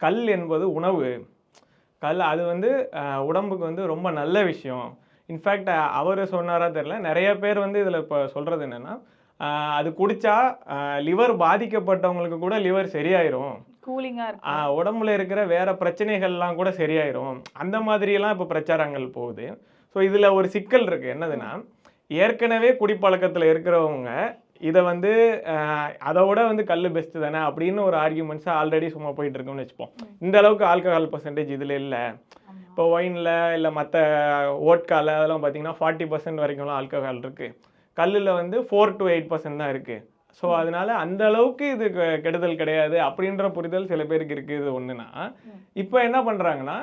கல் என்பது உணவு. கல் அது வந்து உடம்புக்கு வந்து ரொம்ப நல்ல விஷயம். இன்ஃபேக்ட் அவர் சொன்னாரா தெரியல. நிறைய பேர் வந்து இதில் இப்போ சொல்கிறது என்னென்னா, அது குடித்தா லிவர் பாதிக்கப்பட்டவங்களுக்கு கூட லிவர் சரியாயிரும், கூலிங்காக இருக்கும், உடம்புல இருக்கிற வேற பிரச்சனைகள்லாம் கூட சரியாயிரும், அந்த மாதிரியெல்லாம் இப்போ பிரச்சாரங்கள் போகுது. ஸோ இதில் ஒரு சிக்கல் இருக்குது. என்னதுன்னா, ஏற்கனவே குடிப்பழக்கத்தில் இருக்கிறவங்க இதை வந்து அதை விட வந்து கல் பெஸ்ட்டு தானே அப்படின்னு ஒரு ஆர்கியூமெண்ட்ஸை ஆல்ரெடி சும்மா போயிட்டு இருக்கோம்னு வச்சுப்போம். இந்த அளவுக்கு ஆல்கஹால் பர்சன்டேஜ் இதில் இல்லை. இப்போ ஒயினில் இல்லை மற்ற ஓட்கால அதெல்லாம் பார்த்தீங்கன்னா 40% வரைக்கும்லாம் ஆல்கஹால் இருக்குது. கல்லில் வந்து 4 to 8% தான் இருக்குது. ஸோ அதனால அந்த அளவுக்கு இது கெடுதல் கிடையாது அப்படின்ற புரிதல் சில பேருக்கு இருக்குது. இது ஒன்றுனா, இப்போ என்ன பண்ணுறாங்கன்னா,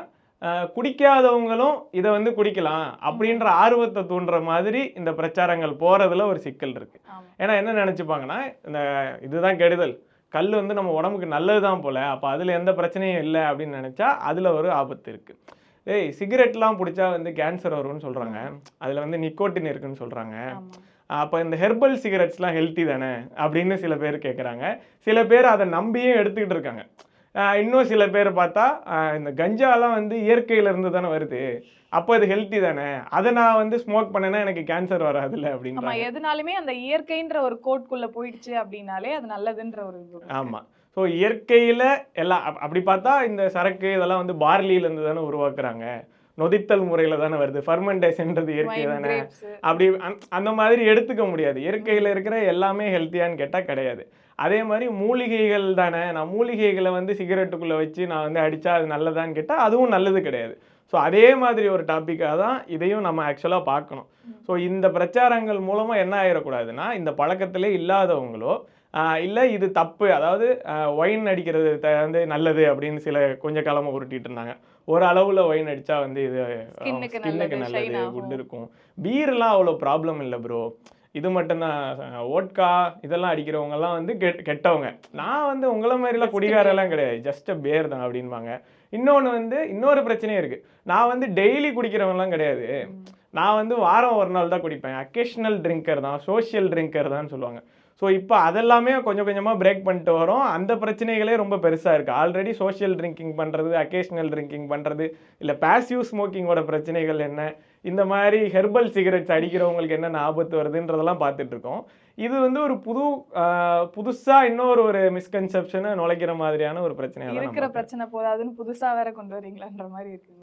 குடிக்காதவங்களும் இதை வந்து குடிக்கலாம் அப்படின்ற ஆர்வத்தை தூண்டுற மாதிரி இந்த பிரச்சாரங்கள் போகிறதுல ஒரு சிக்கல் இருக்குது. ஏன்னா என்ன நினச்சிப்பாங்கன்னா, இந்த இதுதான் கெடுதல், கல் வந்து நம்ம உடம்புக்கு நல்லது தான் போல், அப்போ அதில் எந்த பிரச்சனையும் இல்லை அப்படின்னு நினச்சா அதில் ஒரு ஆபத்து இருக்குது. சிகரெட்லாம் பிடிச்சா வந்து கேன்சர் வரும்னு சொல்கிறாங்க, அதில் வந்து நிக்கோட்டின் இருக்குன்னு சொல்கிறாங்க. அப்போ இந்த ஹெர்பல் சிகரெட்ஸ்லாம் ஹெல்த்தி தானே அப்படின்னு சில பேர் கேட்குறாங்க. சில பேர் அதை நம்பியும் எடுத்துக்கிட்டு இருக்காங்க. இன்னும் சில பேர் பார்த்தா இந்த கஞ்சாலாம் வந்து இயற்கையிலேருந்து தானே வருது, அப்போ அது ஹெல்த்தி தானே, அதை நான் வந்து ஸ்மோக் பண்ணேன்னா எனக்கு கேன்சர் வராதுல்ல அப்படின்னு. எதுனாலுமே அந்த இயற்கைன்ற ஒரு கோட்குள்ளே போயிடுச்சு அப்படின்னாலே அது நல்லதுன்ற ஒரு. ஆமாம். ஸோ இயற்கையில் எல்லாம் அப்படி பார்த்தா இந்த சரக்கு இதெல்லாம் வந்து பார்லியிலேருந்து தானே உருவாக்குறாங்க, நொதித்தல் முறையில் தானே வருது, ஃபர்மெண்டேஷன்றது இயற்கை தானே, அப்படி அந்த மாதிரி எடுத்துக்க முடியாது. இயற்கையில் இருக்கிற எல்லாமே ஹெல்த்தியான்னு கேட்டால் கிடையாது. அதே மாதிரி மூலிகைகள் தானே, நான் மூலிகைகளை வந்து சிகரெட்டுக்குள்ளே வச்சு நான் வந்து அடித்தா அது நல்லதான்னு கேட்டால் அதுவும் நல்லது கிடையாது. ஸோ அதே மாதிரி ஒரு டாப்பிக்காக தான் இதையும் நம்ம ஆக்சுவலாக பார்க்கணும். ஸோ இந்த பிரச்சாரங்கள் மூலமாக என்ன ஆகிடக்கூடாதுன்னா, இந்த பழக்கத்திலே இல்லாதவங்களோ இல்லை இது தப்பு, அதாவது ஒயின் அடிக்கிறது வந்து நல்லது அப்படின்னு சில கொஞ்ச காலமாக உருட்டிட்டு இருந்தாங்க. ஒரு அளவில் ஒயின் அடித்தா வந்து இது ஸ்கின்னுக்கு நல்லது, குட் இருக்கும். பீர்லாம் அவ்வளோ ப்ராப்ளம் இல்லை ப்ரோ, இது மட்டும்தான். ஓட்கா இதெல்லாம் அடிக்கிறவங்கலாம் வந்து கெட்டவங்க. நான் வந்து உங்களை மாதிரிலாம் குடிகாரெல்லாம் கிடையாது, ஜஸ்ட் பேர் தான் அப்படின்பாங்க. இன்னொன்று வந்து இன்னொரு பிரச்சனையும் இருக்குது, நான் வந்து டெய்லி குடிக்கிறவங்கலாம் கிடையாது, நான் வந்து வாரம் ஒரு நாள் தான் குடிப்பேன், அக்கேஷனல் ட்ரிங்கர் தான், சோஷியல் ட்ரிங்கர் தான் சொல்லுவாங்க. ஸோ இப்போ அதெல்லாமே கொஞ்சம் கொஞ்சமாக பிரேக் பண்ணிட்டு வரோம். அந்த பிரச்சனைகளே ரொம்ப பெருசாக இருக்குது. ஆல்ரெடி சோஷியல் ட்ரிங்கிங் பண்ணுறது, அக்கேஷனல் ட்ரிங்கிங் பண்ணுறது, இல்லை பேசிவ் ஸ்மோக்கிங்கோட பிரச்சனைகள் என்ன, இந்த மாதிரி ஹெர்பல் சிகரெட்ஸ் அடிக்கிறவங்களுக்கு என்னென்ன ஆபத்து வருதுன்றதெல்லாம் பார்த்துட்ருக்கோம். இது வந்து ஒரு புதுசாக இன்னொரு ஒரு மிஸ்கன்செப்ஷனை நுழைக்கிற மாதிரியான ஒரு பிரச்சனை. இருக்கிற பிரச்சனை போதாதுன்னு புதுசாக வேற கொண்டு வரீங்களான்ற மாதிரி இருக்குது.